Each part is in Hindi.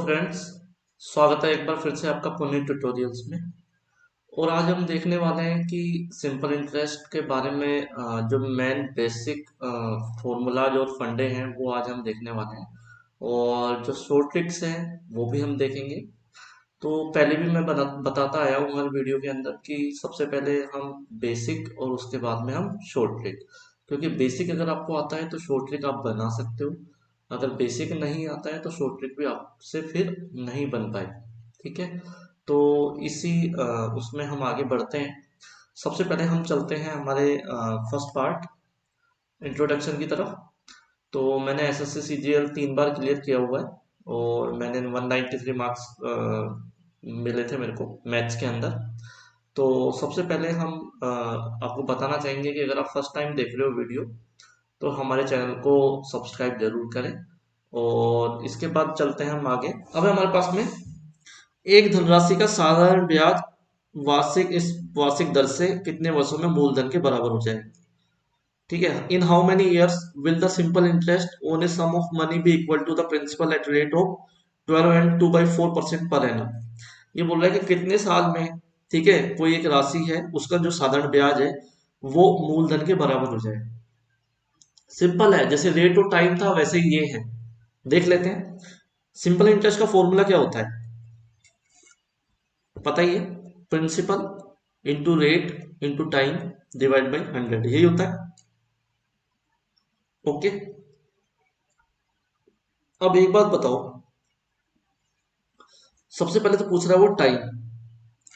फ्रेंड्स, स्वागत है एक बार फिर से आपका पुणे ट्यूटोरियल्स में। और आज हम देखने वाले हैं कि सिंपल इंटरेस्ट के बारे में जो मेन बेसिक फॉर्मूलाज और फंडे हैं वो आज हम देखने वाले हैं। और जो शॉर्ट ट्रिक्स हैं वो भी हम देखेंगे। तो पहले भी मैं बताता आया हूँ हर वीडियो के अंदर कि सबसे पहले हम बेसिक और उसके बाद में हम शॉर्ट ट्रिक, क्योंकि बेसिक अगर आपको आता है तो शॉर्ट ट्रिक आप बना सकते हो। अगर बेसिक नहीं आता है तो शॉर्ट ट्रिक भी आपसे फिर नहीं बन पाए। ठीक है, तो इसी उसमें हम आगे बढ़ते हैं। सबसे पहले हम चलते हैं हमारे फर्स्ट पार्ट इंट्रोडक्शन की तरफ। तो मैंने एसएससी सीजीएल 3 बार क्लियर किया हुआ है और मैंने 193 मार्क्स मिले थे मेरे को मैथ्स के अंदर। तो सबसे पहले हम आपको बताना चाहेंगे कि अगर आप फर्स्ट टाइम देख रहे हो वीडियो तो हमारे चैनल को सब्सक्राइब जरूर करें। और इसके बाद चलते हैं हम आगे। अब हमारे पास में एक धनराशि का साधारण ब्याज वार्षिक इस वार्षिक दर से कितने वर्षों में मूलधन के बराबर हो जाएगा। ठीक है, in how many years will the simple interest on a sum of money be equal to the principal at rate of 12 and 2/4% per annum. ये बोल रहा है कि कितने साल में, ठीक है, कोई एक राशि है उसका जो साधारण ब्याज है वो मूलधन के बराबर हो जाए। सिंपल है, जैसे रेट और टाइम था वैसे ही ये है। देख लेते हैं सिंपल इंटरेस्ट का फॉर्मूला क्या होता है, पता ही है। Principal into rate into time divide by 100, यही होता है। ओके, अब एक बात बताओ, सबसे पहले तो पूछ रहा है वो टाइम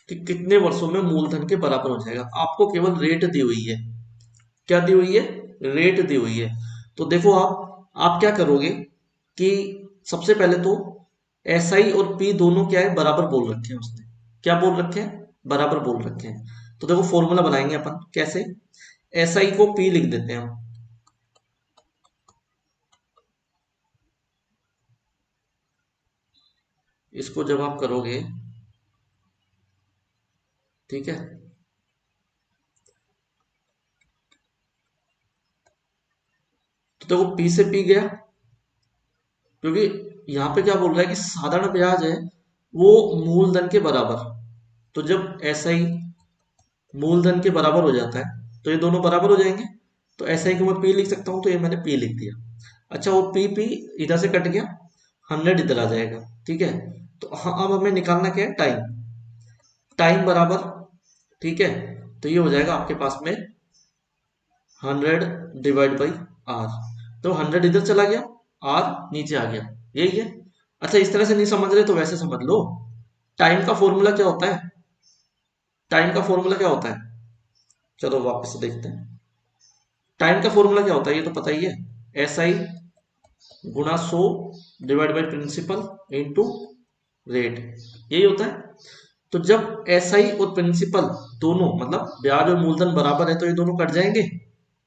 कि कितने वर्षों में मूलधन के बराबर हो जाएगा। आपको केवल रेट दी हुई है। क्या दी हुई है? रेट दी हुई है। तो देखो आप क्या करोगे कि सबसे पहले तो एस आई और पी दोनों क्या है, बराबर बोल रखे हैं उसने। क्या बोल रखे हैं? बराबर बोल रखे हैं। तो देखो फॉर्मूला बनाएंगे अपन कैसे। एस आई को पी लिख देते हैं हम। इसको जब आप करोगे, ठीक है, तो देखो पी से पी गया, क्योंकि यहाँ पे क्या बोल रहा है कि साधारण ब्याज है वो मूलधन के बराबर। तो जब एस आई मूलधन के बराबर हो जाता है तो ये दोनों बराबर हो जाएंगे। तो एस आई को मैं पी लिख सकता हूँ, तो ये मैंने पी लिख दिया। अच्छा, वो पी पी इधर से कट गया, 100 इधर आ जाएगा। ठीक है, तो हाँ, अब हमें निकालना क्या है? टाइम। टाइम बराबर, ठीक है, तो ये हो जाएगा आपके पास में 100/आर। तो 100 इधर चला गया, आर नीचे आ गया, यही है। अच्छा, इस तरह से नहीं समझ रहे तो वैसे समझ लो। टाइम का फॉर्मूला क्या होता है? टाइम का फॉर्मूला क्या होता है? चलो वापस से देखते हैं। टाइम का फॉर्मूला क्या होता है, ये तो पता ही है। एस आई गुणा 100 divide by principal into rate, यही होता है। तो जब एस आई और प्रिंसिपल दोनों मतलब ब्याज और मूलधन बराबर है तो ये दोनों कट जाएंगे।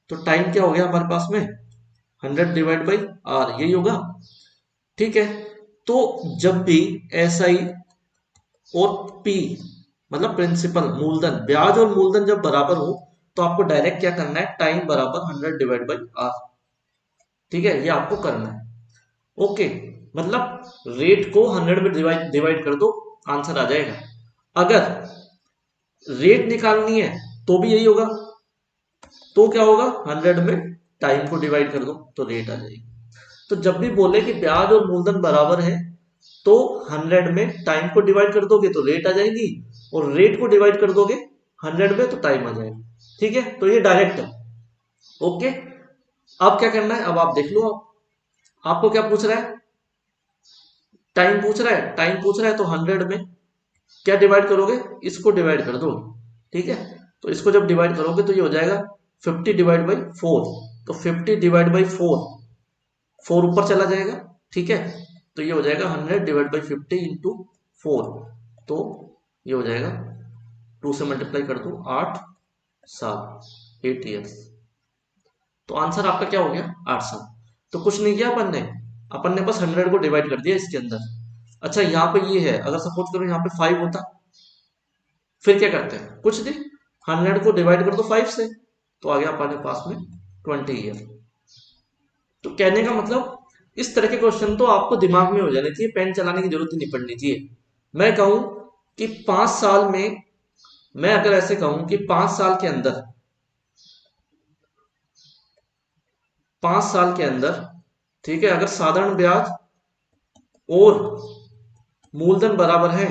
तो टाइम क्या हो गया हमारे पास में? 100/आर, यही होगा। ठीक है, तो जब भी एस आई और पी मतलब प्रिंसिपल मूलधन, ब्याज और मूलधन जब बराबर हो तो आपको डायरेक्ट क्या करना है? टाइम बराबर 100/आर। ठीक है, ये आपको करना है। ओके, मतलब रेट को 100 में डिवाइड डिवाइड कर दो, आंसर आ जाएगा। अगर रेट निकालनी है तो भी यही होगा। तो क्या होगा? 100 में टाइम को डिवाइड कर दो तो रेट आ जाएगी। तो जब भी बोले कि ब्याज और मूलधन बराबर है तो 100 में टाइम को डिवाइड कर दोगे तो रेट आ जाएगी, और रेट को डिवाइड कर दोगे 100 में तो टाइम आ जाएगा। ठीक है, तो ये डायरेक्ट है। ओके, अब क्या करना है, अब आप देख लो। आपको क्या पूछ रहा है? टाइम पूछ रहा है। टाइम पूछ रहा है तो 100 में क्या डिवाइड करोगे? इसको डिवाइड कर दो। ठीक है, तो इसको जब डिवाइड करोगे तो ये हो जाएगा 50/4। तो 50/4, 4 ऊपर चला जाएगा। ठीक है, तो ये हो जाएगा 100/50 इंटू 4। तो ये हो जाएगा, 2 से मल्टीप्लाई कर दो, 8 साल, 8 ईयर्स। तो आंसर आपका क्या हो गया? 8 साल। तो कुछ नहीं किया अपन ने, अपन ने बस 100 को डिवाइड कर दिया इसके अंदर। अच्छा, यहाँ पे ये है, अगर सपोज करो यहाँ पे 5 होता, फिर क्या करते हैं? कुछ नहीं, 100 को डिवाइड कर दो 5 से, तो आ गया अपने पास में 20 ईयर। तो कहने का मतलब इस तरह के क्वेश्चन तो आपको दिमाग में हो जाने चाहिए, पेन चलाने की जरूरत ही नहीं पड़नी चाहिए। मैं कहूं कि 5 साल में, मैं अगर ऐसे कहूं कि 5 साल के अंदर, 5 साल के अंदर, ठीक है, अगर साधारण ब्याज और मूलधन बराबर है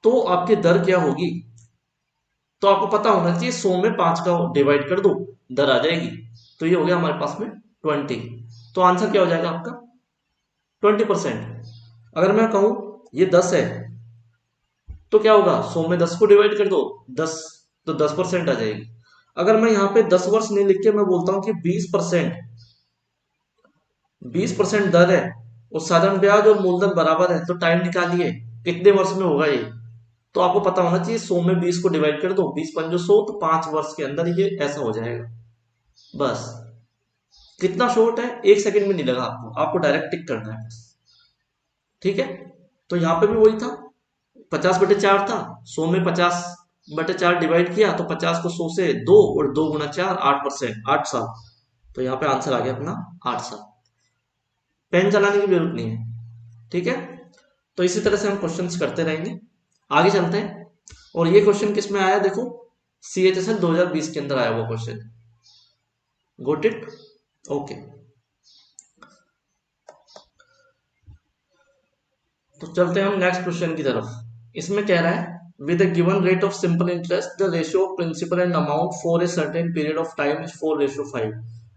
तो आपकी दर क्या होगी। तो आपको पता होना चाहिए 100 में 5 का डिवाइड कर दो, दर आ जाएगी। तो ये हो गया हमारे पास में 20। तो आंसर क्या हो जाएगा आपका 20%। अगर मैं कहूं ये 10 है तो क्या होगा, 100 में 10 को डिवाइड कर दो, 10, तो 10% आ जाएगी। अगर मैं यहाँ पे 10 वर्ष नहीं लिख के मैं बोलता हूँ कि 20%, 20% दर है और साधारण ब्याज और मूलधन बराबर है, तो टाइम निकालिए कितने वर्ष में होगा ये। तो आपको पता होना चाहिए 100 में 20 को डिवाइड कर दो, 20 पंजो 100, तो 5 वर्ष के अंदर ये ऐसा हो जाएगा। बस, कितना शॉर्ट है, 1 सेकंड में नहीं लगा आपको, आपको डायरेक्ट टिक करना है बस। ठीक है, तो यहाँ पे भी वही था, 50/4 था, 100 में 50/4 डिवाइड किया तो 50 को 100 से 2, और 2 × 4 8%, 8 साल। तो यहाँ पे आंसर आ गया अपना 8 साल। पेन चलाने की जरूरत नहीं है। ठीक है, तो इसी तरह से हम क्वेश्चंस करते रहेंगे। आगे चलते हैं। और ये क्वेश्चन किस में आया देखो, CHSL 2020 के अंदर आया हुआ क्वेश्चन। Got it, okay. तो चलते हैं हम नेक्स्ट क्वेश्चन की तरफ। इसमें कह रहा है, with a given rate of simple interest the ratio of principal and amount for a certain period of time is 4:5।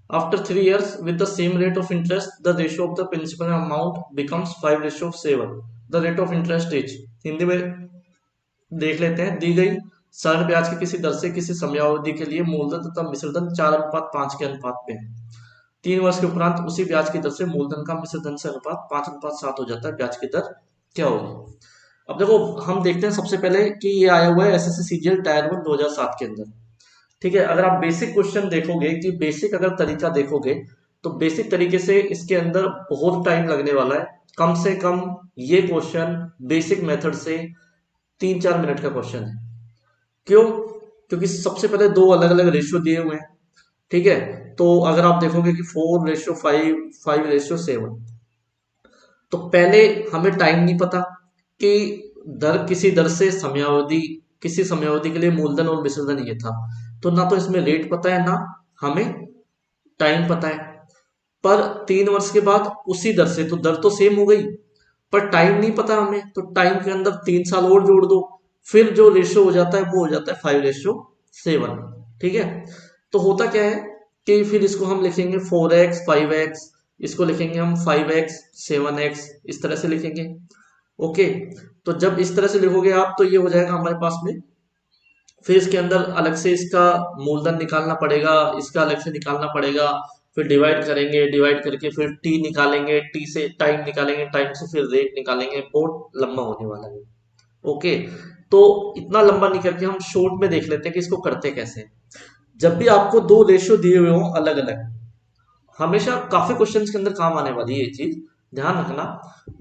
After 3 years with the same rate of interest the ratio of the principal and amount becomes 5:7। the rate of interest is, Hindi में देख लेते हैं, दी गई सरल ब्याज की किसी दर से किसी समयावधि के लिए मूलधन तथा मिश्रधन 4:5 के अनुपात में है। 3 वर्ष के उपरांत उसी ब्याज की दर से मूलधन का मिश्रधन से अनुपात 5:7 हो जाता है, ब्याज की दर क्या होगी। अब देखो, हम देखते हैं सबसे पहले कि ये आया हुआ है SSC CGL टायर 1 2007 के अंदर। ठीक है, अगर आप बेसिक क्वेश्चन देखोगे कि बेसिक अगर तरीका देखोगे तो बेसिक तरीके से इसके अंदर बहुत टाइम लगने वाला है। कम से कम ये क्वेश्चन बेसिक मेथड से 3-4 मिनट का क्वेश्चन है। क्यों? क्योंकि सबसे पहले दो अलग अलग रेशियो दिए हुए हैं। ठीक है, तो अगर आप देखोगे कि 4:5, 5:7, तो पहले हमें टाइम नहीं पता कि दर किसी दर से समयावधि, किसी समयावधि के लिए मूलधन और विसर्जन ये था, तो ना तो इसमें रेट पता है ना हमें टाइम पता है। पर 3 वर्ष के बाद उसी दर से, तो दर तो सेम हो गई, पर टाइम नहीं पता हमें, तो टाइम के अंदर 3 साल और जोड़ दो, फिर जो रेशियो हो जाता है वो हो जाता है 5:7। ठीक है, तो होता क्या है कि फिर इसको हम लिखेंगे 4x 5x, इसको लिखेंगे हम 5x 7x, इस तरह से लिखेंगे। ओके, तो जब इस तरह से लिखोगे आप तो ये हो जाएगा हमारे पास में। फिर इसके अंदर अलग से इसका मूलधन निकालना पड़ेगा, इसका अलग से निकालना पड़ेगा, फिर डिवाइड करेंगे, डिवाइड करके फिर टी निकालेंगे, टी से टाइम निकालेंगे, टाइम से फिर रेट निकालेंगे, बहुत लंबा होने वाला है। ओके, तो इतना लंबा नहीं करके हम शॉर्ट में देख लेते हैं कि इसको करते कैसे। जब भी आपको दो रेशियो दिए हुए हो अलग अलग, हमेशा काफी क्वेश्चंस के अंदर काम आने वाली है ये चीज, ध्यान रखना।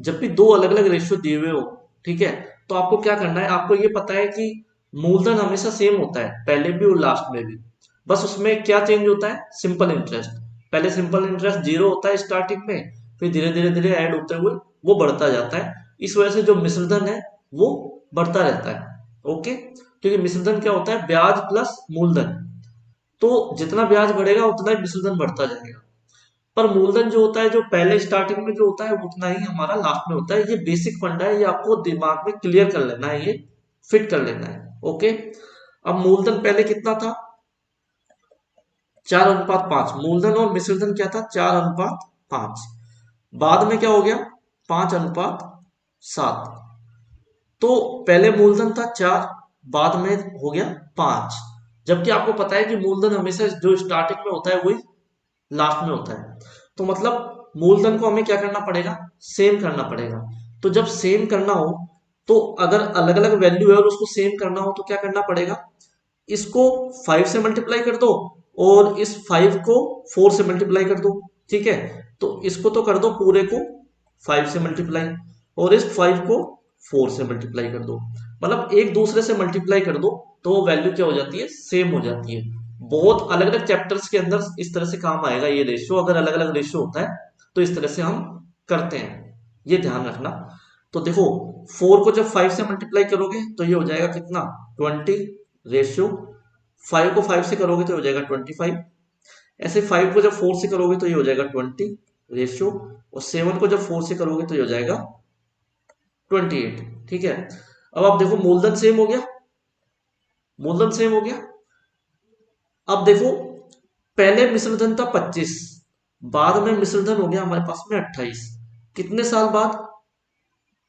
जब भी दो अलग अलग रेशियो दिए हुए हो, ठीक है, तो आपको क्या करना है, आपको ये पता है कि मूलधन हमेशा सेम होता है पहले भी और लास्ट में भी। बस उसमें क्या चेंज होता है, सिंपल इंटरेस्ट। पहले सिंपल इंटरेस्ट 0 होता है स्टार्टिंग में, फिर धीरे धीरे धीरे ऐड होते हुए वो बढ़ता जाता है। इस वजह से जो मिश्रधन है वो बढ़ता रहता है। ओके, क्योंकि मिश्रधन क्या होता है, ब्याज प्लस मूलधन, तो जितना ब्याज बढ़ेगा उतना ही मिश्रधन बढ़ता जाएगा। पर मूलधन जो होता है, जो पहले स्टार्टिंग में जो होता है उतना ही हमारा लास्ट में होता है। ये बेसिक फंडा है, ये आपको दिमाग में क्लियर कर लेना है, ये फिट कर लेना है। ओके, अब मूलधन पहले कितना था, 4:5। मूलधन और मिश्रधन क्या था, 4:5। बाद में क्या हो गया, 5:7। तो पहले मूलधन था 4, बाद में हो गया 5। जबकि आपको पता है कि मूलधन हमेशा जो स्टार्टिंग में होता है वही लास्ट में होता है। तो मतलब मूलधन को हमें क्या करना पड़ेगा, सेम करना पड़ेगा। तो जब सेम करना हो, तो अगर अलग अलग वैल्यू है और उसको सेम करना हो तो क्या करना पड़ेगा, इसको 5 से मल्टीप्लाई कर दो और इस 5 को 4 से मल्टीप्लाई कर दो। ठीक है, तो इसको तो कर दो पूरे को 5 से मल्टीप्लाई, और इस 5 को 4 से मल्टीप्लाई कर दो। मतलब एक दूसरे से मल्टीप्लाई कर दो तो वो वैल्यू क्या हो जाती है, सेम हो जाती है। बहुत अलग अलग चैप्टर्स के अंदर इस तरह से काम आएगा ये रेशियो। अगर अलग अलग रेशियो होता है तो इस तरह से हम करते हैं, ये ध्यान रखना। तो देखो 4 को जब 5 से मल्टीप्लाई करोगे तो ये हो जाएगा कितना 20 रेशियो, 5 को 5 से करोगे तो हो जाएगा 25, ऐसे 5 को जब 4 से करोगे तो ये हो जाएगा 20 रेशियो, और 7 को जब 4 से करोगे तो ये हो जाएगा 28। ठीक है, अब आप देखो मूलधन सेम हो गया, मूलधन सेम हो गया। अब देखो पहले मिश्रधन था 25, बाद में मिश्रधन हो गया हमारे पास में 28। कितने साल बाद?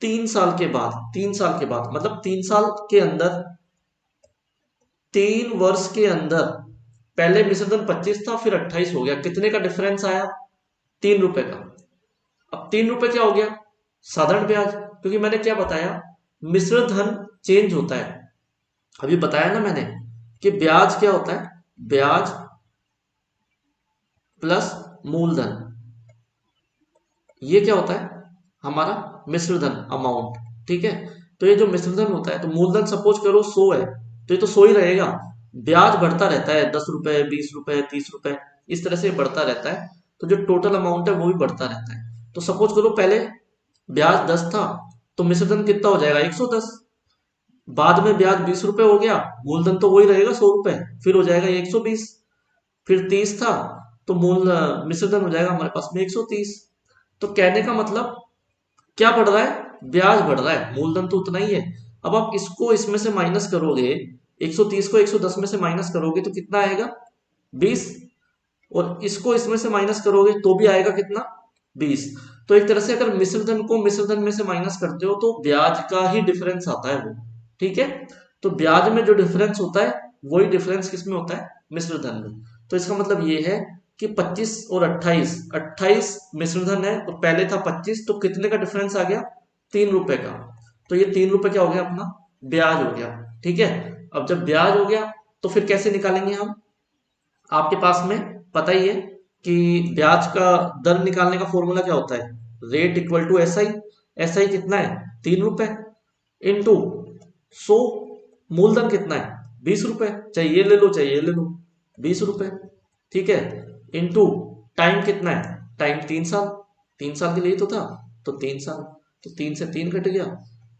3 साल के बाद। 3 साल के बाद मतलब 3 साल के अंदर, 3 वर्ष के अंदर पहले मिश्रधन 25 था फिर 28 हो गया। कितने का डिफरेंस आया? 3 रुपए का। अब 3 रुपए क्या हो गया? साधारण ब्याज, क्योंकि मैंने क्या बताया, मिश्रधन चेंज होता है। अभी बताया ना मैंने कि ब्याज क्या होता है, ब्याज प्लस मूलधन, ये क्या होता है हमारा मिश्रधन अमाउंट। ठीक है, तो ये जो मिश्रधन होता है, तो मूलधन सपोज करो 100 है तो ये तो 100 ही रहेगा। ब्याज बढ़ता रहता है 10 रुपए, 20 रुपए, 30 रुपए, इस तरह से बढ़ता रहता है। तो जो टोटल अमाउंट है वो भी बढ़ता रहता है। तो सपोज करो पहले ब्याज 10 था तो मिश्रधन कितना हो जाएगा 110, बाद में ब्याज 20 रुपए हो गया, मूलधन तो वही रहेगा 100 रुपए, फिर हो जाएगा 120, फिर 30 था तो मिश्रधन हो जाएगा हमारे पास में 130। तो कहने का मतलब क्या बढ़ रहा है, ब्याज बढ़ रहा है, मूलधन तो उतना ही है। अब आप इसको इसमें से माइनस करोगे, 130 को 110 में से माइनस करोगे तो कितना आएगा 20, और इसको इसमें से माइनस करोगे तो भी आएगा कितना 20। तो एक तरह से अगर मिश्रधन को मिश्रधन में से माइनस करते हो तो ब्याज का ही डिफरेंस आता है वो। ठीक है, तो ब्याज में जो डिफरेंस होता है वही डिफरेंस किसमें होता है, मिश्रधन में। तो इसका मतलब ये है कि 25 और 28, 28 मिश्रधन है और पहले था 25, तो कितने का डिफरेंस आ गया 3 रुपए का। तो ये 3 रुपए क्या हो गया अपना ब्याज हो गया। ठीक है, अब जब ब्याज हो गया तो फिर कैसे निकालेंगे हम, आपके पास में पता ही है कि ब्याज का दर निकालने का फॉर्मूला क्या होता है, rate equal to S I. S I कितना है 3 रुपए इंटू 100, मूलधन कितना है 20 रुपए, चाहे ये ले लो चाहे ये ले लो 20 रुपए। ठीक है, इंटू टाइम कितना है, टाइम 3 साल, 3 साल के लिए तो था, तो 3 साल, तो 3 से 3 कट गया,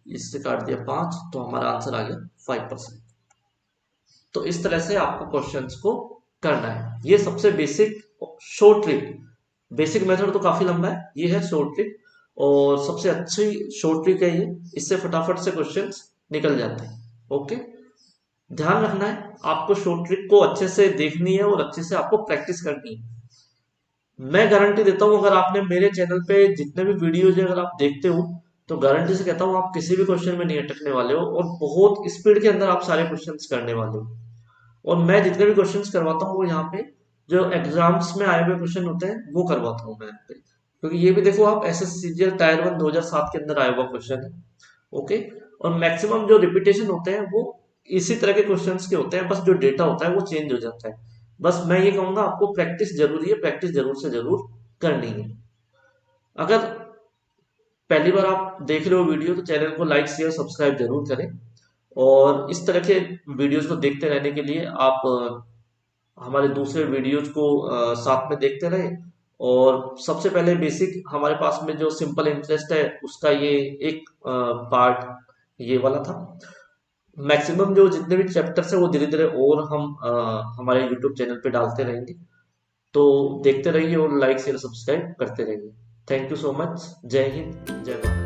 इससे काट दिया 5, तो हमारा आंसर आ गया 5%। तो इस तरह से आपको क्वेश्चंस को करना है। ये सबसे basic short trick, basic method तो काफी लंबा है, ये है शॉर्ट ट्रिक, और सबसे अच्छी शॉर्ट ट्रिक है ये, इससे फटाफट से क्वेश्चंस निकल जाते हैं। ओके, ध्यान रखना है आपको शॉर्ट ट्रिक को अच्छे से देखनी है और अच्छे से आपको प्रैक्टिस करनी है। मैं गारंटी देता हूं अगर आपने मेरे चैनल पे जितने भी वीडियोज अगर आप देखते हो तो गारंटी से कहता हूं आप किसी भी क्वेश्चन में नहीं अटकने वाले हो, और बहुत स्पीड के अंदर आप सारे क्वेश्चंस करने वाले हो। और मैं जितने भी क्वेश्चंस करवाता हूँ वो यहाँ पे जो एग्जाम्स में आए हुए क्वेश्चन होते हैं वो करवाता हूँ मैं यहाँ पे, क्योंकि ये भी देखो आप एसएससीजीएल टायर 1 2007 के अंदर आया हुआ क्वेश्चन है। ओके, और मैक्सिमम जो रिपीटेशन होते हैं वो इसी तरह के क्वेश्चंस के होते हैं, बस जो डेटा होता है वो चेंज हो जाता है। बस मैं ये कहूंगा आपको प्रैक्टिस जरूरी है, प्रैक्टिस जरूर से जरूर करनी है। अगर पहली बार आप देख रहे हो वीडियो तो चैनल को लाइक शेयर सब्सक्राइब जरूर करें, और इस तरह के वीडियोस को देखते रहने के लिए आप हमारे दूसरे वीडियोज को साथ में देखते रहे। और सबसे पहले बेसिक हमारे पास में जो सिंपल इंटरेस्ट है उसका ये एक पार्ट ये वाला था। मैक्सिमम जो जितने भी चैप्टर्स है वो धीरे धीरे और हम हमारे यूट्यूब चैनल पे डालते रहेंगे, तो देखते रहिए और लाइक शेयर सब्सक्राइब करते रहिए। थैंक यू सो मच, जय हिंद जय भारत।